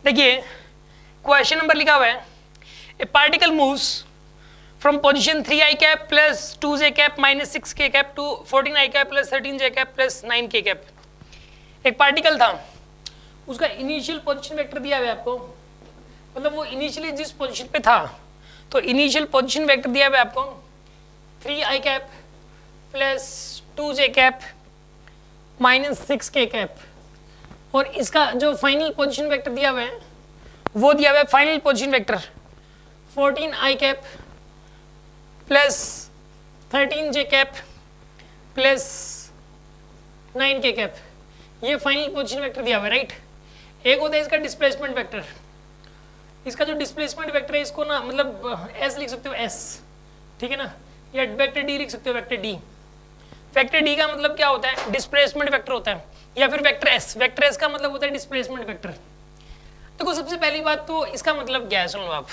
देखिए question number लिखा हुआ है, a particle moves from position 3i cap plus 2j cap minus 6k cap to 14i cap plus 13j cap plus 9k cap. एक particle था, उसका initial position vector दिया हुआ है आपको, मतलब वो इनिशियली जिस पोजीशन पे था, तो इनिशियल पोजीशन वेक्टर दिया हुआ है आपको 3i cap plus 2j cap minus 6k cap, और इसका जो फाइनल पोजीशन वेक्टर दिया हुआ है वो दिया हुआ है final position vector 14i cap plus 13j cap plus 9k cap. ये फाइनल पोजीशन वेक्टर दिया हुआ है, राइट। एक होता है इसका डिस्प्लेसमेंट वेक्टर, इसका जो डिस्प्लेसमेंट वेक्टर है इसको ना मतलब एस लिख सकते हो, एस, ठीक है ना, या वेक्टर डी लिख सकते हो, वेक्टर डी। वेक्टर डी का मतलब क्या होता है, डिस्प्लेसमेंट वेक्टर होता है, या फिर वेक्टर एस, वेक्टर एस का मतलब होता है डिस्प्लेसमेंट वेक्टर। देखो सबसे पहली बात तो इसका मतलब क्या है, सुन लो आप।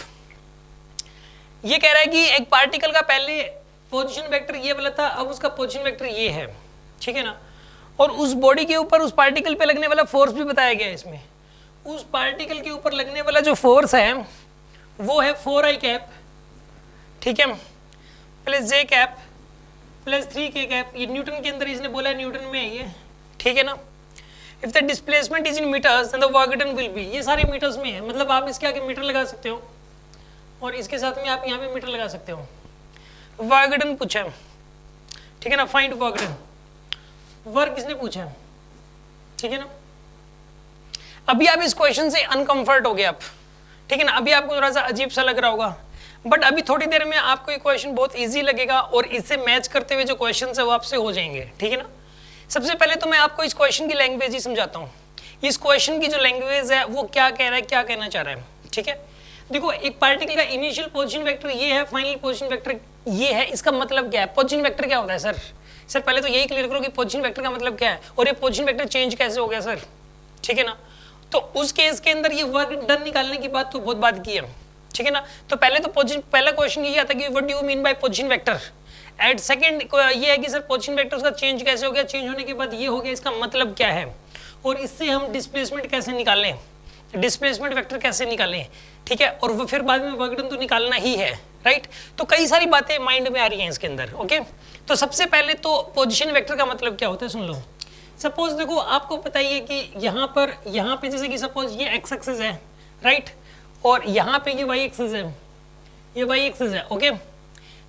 ये कह रहा है कि एक पार्टिकल का पहले पोजीशन वेक्टर ये वाला था, अब उसका पोजीशन वेक्टर ये है, ठीक है ना, और उस बॉडी के ऊपर उस पार्टिकल पे लगने वाला फोर्स भी बताया गया है इसमें। उस पार्टिकल के ऊपर लगने वाला जो फोर्स है वो है 4i कैप, ठीक है, plus j cap plus 3k cap. ये न्यूटन के अंदर इसने बोला है, न्यूटन में है ये, ठीक है ना। If the displacement is in metres then the work done will be, ये सारे मीटर्स में है, मतलब आप इसके आगे मीटर लगा सकते हो और इसके साथ में आप यहाँ पे मीटर लगा सकते हो। वर्क डन पूछा है, ठीक है ना, फाइंड वर्क डन, वर्क किसने पूछा है, ठीक है ना। अभी आप इस क्वेश्चन से अनकंफर्ट हो गए आप, ठीक है ना, अभी आपको थोड़ा सा अजीब सा लग रहा होगा, बट अभी थोड़ी देर में आपको ये क्वेश्चन बहुत इजी लगेगा और इससे मैच करते हुए जो क्वेश्चन है वो आपसे हो जाएंगे, ठीक है ना। सबसे पहले तो मैं आपको इस क्वेश्चन की लैंग्वेज ही समझाता हूँ। इस क्वेश्चन की जो लैंग्वेज है वो क्या कह रहा है, क्या कहना चाह रहा है, ठीक है। देखो एक पार्टिकल का इनिशियल पोजीशन वेक्टर ये है, फाइनल पोजीशन वेक्टर ये है, इसका मतलब क्या है, पोजीशन वेक्टर क्या होता है सर पहले तो यही क्लियर करो कि पोजीशन वेक्टर का मतलब क्या है और ये पोजीशन वेक्टर चेंज कैसे हो गया सर, ठीक है ना। तो उस केस के अंदर ये वर्क डन निकालने की बात तो बहुत बात की है, ठीक है ना। तो पहले तो पहला क्वेश्चन ये आता है कि what do you mean by position vector. At second ये है कि सर पोजीशन वेक्टर उसका चेंज कैसे हो गया, चेंज होने के बाद ये हो गया, इसका मतलब क्या है, और इससे हम डिस्प्लेसमेंट कैसे निकालें, डिस्प्लेसमेंट वेक्टर कैसे निकालें, ठीक है, और वो फिर बाद में वर्क डन तो निकालना ही है, राइट। तो कई सारी बातें माइंड में आ रही हैं इसके अंदर, ओके। तो सबसे पहले तो पोजीशन वेक्टर का मतलब क्या होता है सुन लो। सपोज देखो आपको पता ही है कि यहाँ पे जैसे कि सपोज ये एक्स एक्सिस है, राइट, और यहाँ पे ये वाई एक्सिस है, ये वाई एक्सिस है, ओके।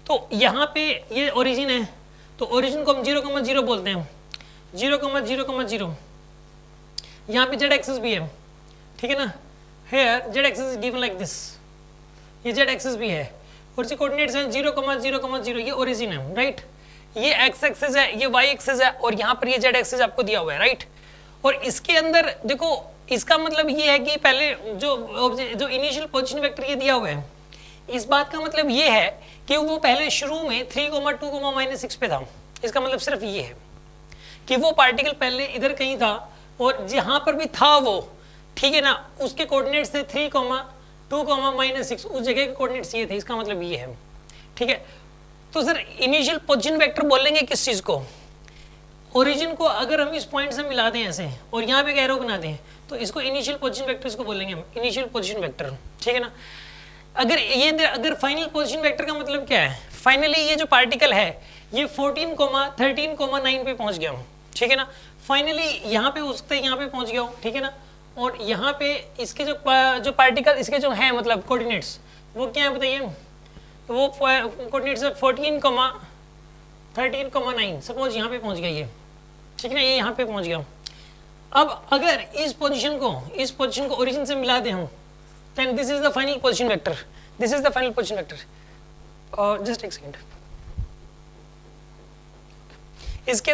तो यहाँ पे ये ओरिजिन है, तो ओरिजिन को हम 0,0 बोलते हैं, 0,0,0। यहाँ पे जेड एक्सिस भी है, ठीक है ना, here Z axis is given like this, ये जेड एक्सिस भी है और इसके कोऑर्डिनेट्स हैं 0,0,0, ये ओरिजिन है, राइट। ये एक्स एक्सिस है, ये वाई एक्सिस है और यहाँ पर ये जेड एक्सिस आपको दिया हुआ है, राइट। और इसके अंदर देखो इसका मतलब ये है कि पहले जो इनिशियल पोजीशन वेक्टर ये दिया हुआ है, इस बात का मतलब ये है कि वो पहले शुरू में 3,2,-6 पे था। इसका मतलब सिर्फ ये है कि वो पार्टिकल पहले इधर कहीं था और जहाँ पर भी था वो, ठीक है ना, उसके कोऑर्डिनेट्स थे 3,2,-6, उस जगह के कोऑर्डिनेट्स ये थे, इसका मतलब ये है, ठीक है। तो सर इनिशियल पोजीशन वेक्टर बोलेंगे किस चीज़ को, ओरिजिन को अगर हम इस पॉइंट से मिला दें ऐसे और यहाँ पे एरो बना दें तो इसको इनिशियल पोजीशन वेक्टर इसको बोलेंगे हम, इनिशियल पोजीशन वेक्टर, ठीक है ना। अगर फाइनल पोजीशन वेक्टर का मतलब क्या है, फाइनली ये जो पार्टिकल है ये 14,13,9 पे पहुंच गया हूँ, ठीक है ना। फाइनली यहाँ पे उससे यहाँ पे पहुंच गया हूँ, ठीक है ना। और यहाँ पे इसके जो पार्टिकल इसके जो है मतलब कोऑर्डिनेट्स वो क्या है बताइए, तो वो कोऑर्डिनेट्स 14,13,9 सपोज यहाँ पे पहुँच गया ये, ठीक है ना, ये यहाँ पे पहुँच गया। अब अगर इस पोजीशन को ओरिजिन से मिला दें हम, then this is the final position vector, this is the final position vector, just एक सेकंड। इसके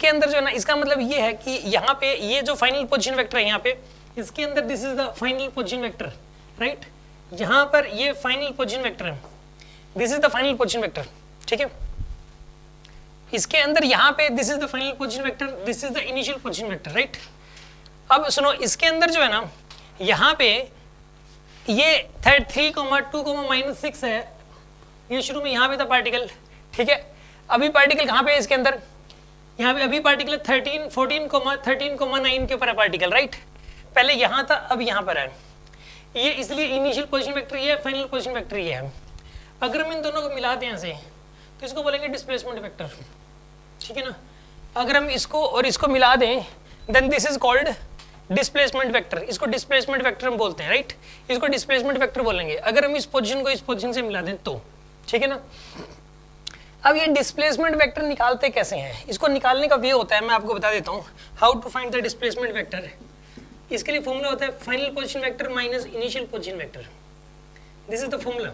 अंदर जो है ना, इसका मतलब ये है कि यहाँ पे ये जो फाइनल पोजीशन वेक्टर है यहाँ पे, इसके अंदर this is the final position vector, right. यहाँ पर ये फाइनल पोजीशन वेक्टर है, this is the final position vector, ठीक है। इसके अंदर यहाँ पे this is the final position vector, this is the initial position vector, right. अब सुनो इसके अंदर जो है ना, यहाँ पे ये 3,2,-6 है, ये शुरू में यहाँ पे था पार्टिकल, ठीक है। अभी पार्टिकल कहाँ पे है इसके अंदर, यहाँ पे अभी पार्टिकल 14,9 के ऊपर है पार्टिकल, राइट। पहले यहाँ था अब यहाँ पर है। ये इसलिए इनिशियल पोजीशन वेक्टर ये है, फाइनल पोजीशन वेक्टर ये है। अगर हम इन दोनों को मिला दें ऐसे तो इसको बोलेंगे डिस्प्लेसमेंट वेक्टर, ठीक है ना। अगर हम इसको और इसको मिला दें then this is called displacement vector, इसको डिस्प्लेसमेंट वेक्टर हम बोलते हैं, राइट। इसको डिस्प्लेसमेंट वेक्टर बोलेंगे अगर हम इस पोजीशन को इस पोजीशन से मिला दें तो, ठीक है ना। अब ये डिस्प्लेसमेंट वेक्टर निकालते कैसे हैं, इसको निकालने का वे होता है, मैं आपको बता देता हूँ how to find the displacement vector. इसके लिए फॉर्मूला होता है final position vector minus initial position vector, this is the formula,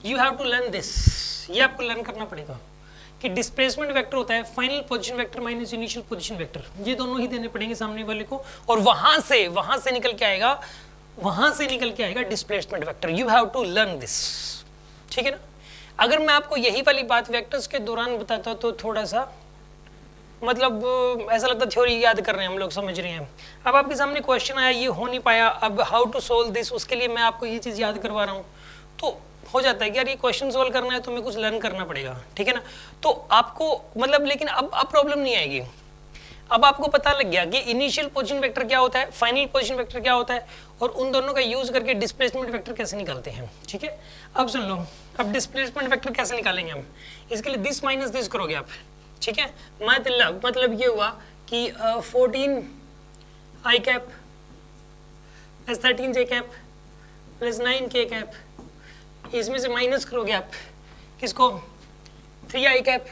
you have to learn this, ये आपको लर्न करना पड़ेगा कि डिस्प्लेसमेंट वेक्टर होता है final position vector minus initial position vector, ये दोनों ही देने पड़ेंगे सामने वाले को, और वहां से निकल के आएगा displacement vector, you have to learn this, ठीक है ना। अगर मैं आपको यही वाली बात वेक्टर्स के दौरान बताता तो थोड़ा सा मतलब ऐसा लगता थ्योरी याद कर रहे हैं हम लोग, समझ रहे हैं। अब आपके सामने क्वेश्चन आया, ये हो नहीं पाया, अब हाउ टू सोल्व दिस, उसके लिए मैं आपको ये चीज़ याद करवा रहा हूँ, तो हो जाता है कि यार ये क्वेश्चन सोल्व करना है तो हमें कुछ लर्न करना पड़ेगा, ठीक है ना। तो आपको मतलब लेकिन अब प्रॉब्लम नहीं आएगी, अब आपको पता लग गया कि इनिशियल पोजीशन वेक्टर क्या होता है, फाइनल पोजीशन वेक्टर क्या होता है, और उन दोनों का यूज करके डिस्प्लेसमेंट वेक्टर कैसे निकालते हैं, ठीक है। अब सुन लो, अब डिस्प्लेसमेंट वेक्टर कैसे निकालेंगे हम, इसके लिए दिस माइनस दिस करोगे आप, ठीक है। मतलब ये हुआ कि 14 आई कैप प्लस 13 जे कैप प्लस 9 के कैप, इसमें से माइनस करोगे आप किसको, 3 आई कैप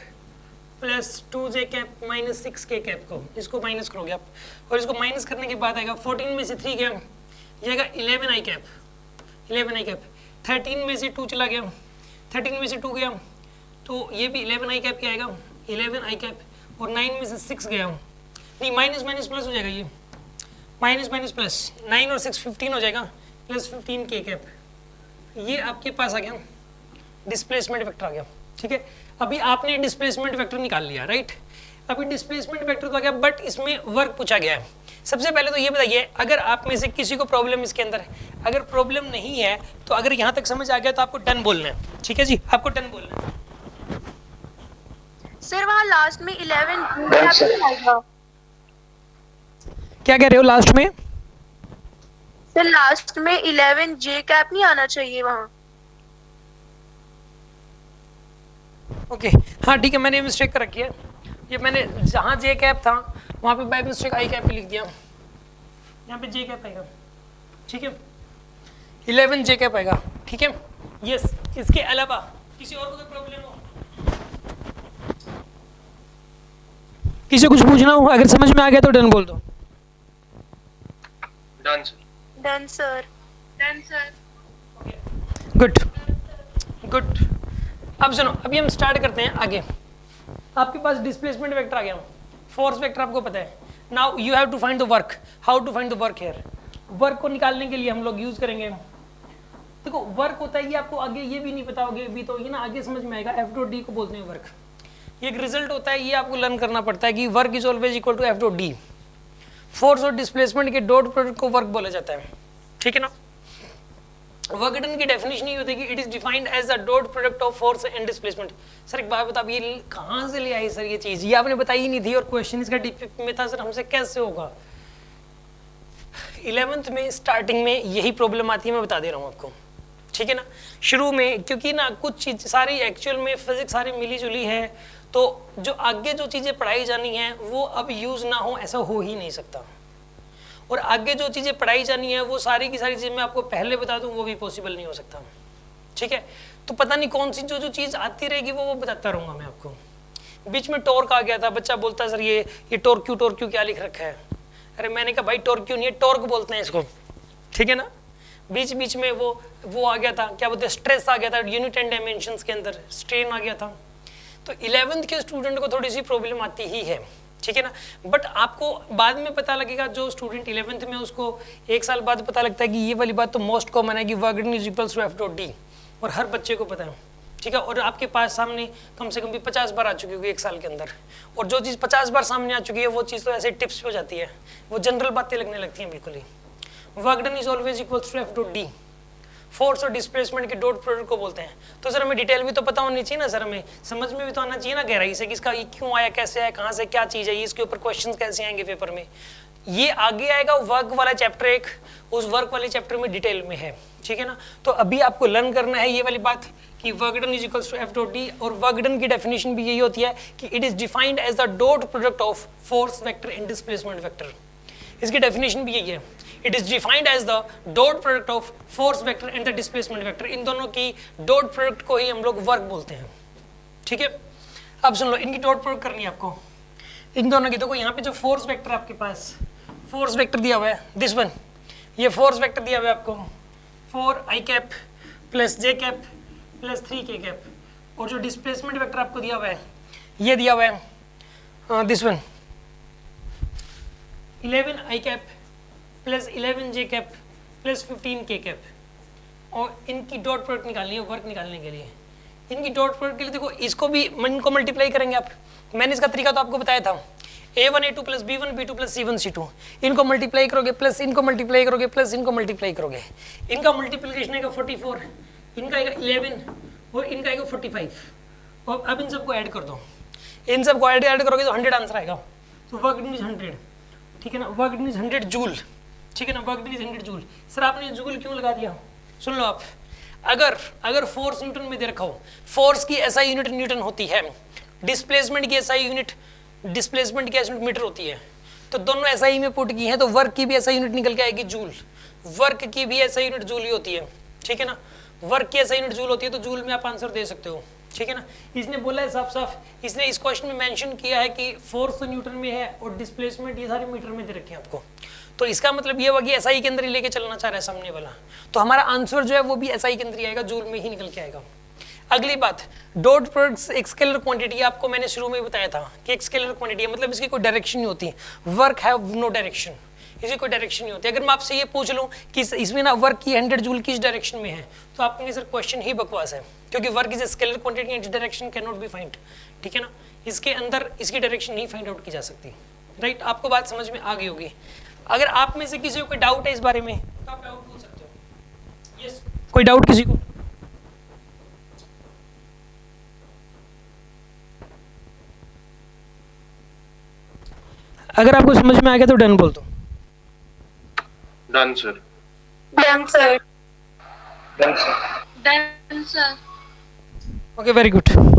प्लस 2 जे कैप माइनस 6 के कैप को, इसको माइनस करोगे आप, और इसको माइनस करने के बाद आएगा 14 में से 3 गया, ये आएगा 11 आई कैप, 13 में से 2 चला गया, 13 में से 2 गया तो ये भी 11 आई कैप ही आएगा, 11 आई कैप, और 9 में से 6 गया, नहीं माइनस माइनस प्लस हो जाएगा, ये माइनस माइनस प्लस, 9 और 6 15 हो जाएगा, प्लस 15 के कैप, ये आपके पास आ गया डिस्प्लेसमेंट वेक्टर आ गया, ठीक है। अभी आपने डिस्प्लेसमेंट वेक्टर निकाल लिया, राइट। अभी डिस्प्लेसमेंट वेक्टर तो आ गया, बट इसमें वर्क पूछा गया है। सबसे पहले तो ये बताइए, अगर आप में से किसी को प्रॉब्लम इसके अंदर है, अगर प्रॉब्लम नहीं है तो अगर यहाँ तक समझ आ गया तो आपको डन बोलना है, ठीक है जी, आपको डन बोलना है। सर वहाँ लास्ट में 11 क्या कह रहे हो लास्ट में? सर लास्ट में 11 जे कैप नहीं आना चाहिए वहाँ। ओके हाँ ठीक है, मैंने मिस्टेक कर रखी है, ये मैंने जहाँ जे कैप था वहाँ पे बाय मिस्टेक आई कैप लिख दिया, यहाँ पे जे कैप आएगा, ठीक है, 11 जे कैप आएगा, ठीक है। यस, इसके अलावा किसी और को कोई प्रॉब्लम हो, किसी को कुछ पूछना हो, अगर समझ में आ गया तो डन बोल दो। Done sir. Good good. अब सुनो, अभी हम स्टार्ट करते हैं आगे। आपके पास डिस्प्लेसमेंट वेक्टर आ गया, फोर्स वेक्टर आपको पता है। Now you have to find the work, how to find the work here. Work को निकालने के लिए हम लोग यूज करेंगे, देखो वर्क होता है, ये आपको आगे ये भी नहीं पता होगा अभी, तो ये ना आगे समझ में आएगा, F डॉट डी को बोलते हैं वर्क। ये एक रिजल्ट होता है, ये आपको लर्न करना पड़ता है कि work is always equal to F dot D. Force और डिस्प्लेसमेंट के डॉट प्रोडक्ट को वर्क बोला जाता है, ठीक है ना। वर्क डन की डेफिनेशन ये होती है कि it is defined as a dot product of force and displacement. Sir एक बात बता, ये कहाँ से ले आई सर ये चीज, ये आपने बताई ही नहीं थी और क्वेश्चन इसका डीप में था, सर हमसे कैसे होगा। 11th में स्टार्टिंग में यही प्रॉब्लम आती है, मैं बता दे रहा हूँ आपको, ठीक है ना। शुरू में क्योंकि ना कुछ चीज सारी एक्चुअल में फिजिक्स सारी मिली जुली है, तो जो आगे जो चीजें पढ़ाई जानी है वो अब यूज ना हो ऐसा हो ही नहीं सकता, और आगे जो चीजें पढ़ाई जानी है वो सारी की सारी चीजें मैं आपको पहले बता दूं वो भी पॉसिबल नहीं हो सकता, ठीक है। तो पता नहीं कौन सी जो चीज आती रहेगी वो बताता रहूंगा मैं आपको। बीच में टॉर्क आ गया था, बच्चा बोलता सर ये टॉर्क क्यू क्या लिख रखा है। अरे मैंने कहा भाई टॉर्क क्यू नहीं है, टॉर्क बोलते हैं इसको, ठीक है ना। बीच बीच में वो आ गया था, क्या बोलते हैं, स्ट्रेस आ गया था, यूनिट एंड डायमेंशंस के अंदर स्ट्रेन आ गया था। तो 11th के स्टूडेंट को थोड़ी सी प्रॉब्लम आती ही है, ठीक है ना। बट आपको बाद में पता लगेगा, जो स्टूडेंट 11th में उसको 1 साल बाद पता लगता है कि ये वाली बात तो मोस्ट कॉमन है कि work done is equals to F dot D, और हर बच्चे को पता है, ठीक है। और आपके पास सामने कम से कम भी 50 बार आ चुकी होगी 1 साल के अंदर, और जो चीज़ 50 बार सामने आ चुकी है वो चीज़ तो ऐसे टिप्स पे हो जाती है, वो जनरल बातें लगने लगती हैं बिल्कुल ही। Work done is always equals to F dot D, force और डिस्प्लेसमेंट के डॉट प्रोडक्ट को बोलते हैं। तो सर हमें डिटेल भी तो पता होनी चाहिए ना सर, हमें समझ में भी तो आना चाहिए ना गहराई से कि इसका ये क्यों आया, कैसे आया, कहाँ से क्या चीज़ है, इसके ऊपर क्वेश्चंस कैसे आएंगे पेपर में। ये आगे आएगा वर्क वाला चैप्टर एक, उस वर्क वाले चैप्टर में डिटेल में है, ठीक है ना। तो अभी आपको लर्न करना है ये वाली बात कि work done is equals to F dot D, और वर्क डन की डेफिनेशन भी यही होती है कि it is defined as the dot product of force vector and displacement vector. इसकी डेफिनेशन भी यही है, it is defined as the dot product of force vector and the displacement vector. इन दोनों की डॉट प्रोडक्ट को ही हम लोग वर्क बोलते हैं, ठीक है। अब सुन लो, इनकी डॉट प्रोडक्ट करनी है आपको, इन दोनों की। देखो यहाँ पे जो फोर्स वेक्टर आपके पास फोर्स वेक्टर दिया हुआ है, दिस वन, ये फोर्स वेक्टर दिया हुआ है आपको 4i cap plus j cap plus 3k cap, और जो डिस्प्लेसमेंट वेक्टर आपको दिया हुआ है ये दिया हुआ है this one 11i cap plus 11j cap plus 15k cap. और इनकी डॉट प्रोडक्ट निकालनी है वर्क निकालने के लिए। इनकी डॉट प्रोडक्ट के लिए देखो, इसको भी इनको मल्टीप्लाई करेंगे आप, मैंने इसका तरीका तो आपको बताया था, a1 a2 plus b1 b2 plus c1 c2, इनको मल्टीप्लाई करोगे प्लस इनको मल्टीप्लाई करोगे प्लस इनको मल्टीप्लाई करोगे, इनका मल्टीप्लिकेशन आएगा 44, इनका आएगा 11 और इनका आएगा 45। और अब इन सबको ऐड कर दो, इन सबको ऐड करोगे तो 100 आंसर आएगा। तो वर्क डन इज 100, ठीक है ना, वर्क डन इज 100 जूल, ठीक है ना, work done is 100 joule. Sir आपने जूल क्यों लगा दिया? सुन लो आप, अगर फोर्स न्यूटन में दे रखा हो, फोर्स की एसआई यूनिट न्यूटन होती है, डिस्प्लेसमेंट की एसआई यूनिट डिस्प्लेसमेंट की यूनिट मीटर होती है, तो दोनों एसआई में पुट की है, तो वर्क की भी एसआई यूनिट निकल के आएगी जूल, वर्क की भी एसआई यूनिट जूल ही होती है, ठीक है ना। वर्क की एसआई यूनिट जूल होती है, तो जूल में आप आंसर दे सकते हो, ठीक है ना। इसने बोला है साफ साफ, इसने इस क्वेश्चन में मेंशन किया है कि फोर्स तो न्यूटन में है और डिस्प्लेसमेंट ये सारे मीटर में दे रखे हैं आपको, तो इसका मतलब ये हुआ कि एसआई के अंदर ही लेके चलना चाह रहा है सामने वाला, तो हमारा आंसर जो है वो भी एसआई के अंदर ही आएगा, जूल में ही निकल के आएगा। अगली बात, डॉट प्रोडक्ट्स एक स्केलर क्वांटिटी, आपको मैंने शुरू में बताया था कि एक स्केलर क्वांटिटी है, मतलब इसकी कोई डायरेक्शन नहीं होती, वर्क हैव नो डायरेक्शन, इसकी कोई डायरेक्शन नहीं होती। अगर मैं आपसे ये पूछ लूं कि इसमें ना वर्क की 100 जूल किस डायरेक्शन में है, तो आप कहेंगे सर क्वेश्चन ही बकवास है, क्योंकि work is a scalar quantity and direction can not be find, ठीक है ना, इसके अंदर इसकी डायरेक्शन नहीं फाइंड आउट की जा सकती, राइट। आपको बात समझ में आ गई होगी। अगर आप में से किसी को कोई डाउट है इस बारे में तो आप डाउट पूछ सकते हो। यस, कोई डाउट किसी को? अगर आपको समझ में आ गया तो डन बोल दो। Done sir. Done sir. Done sir. Done sir. Okay, very good.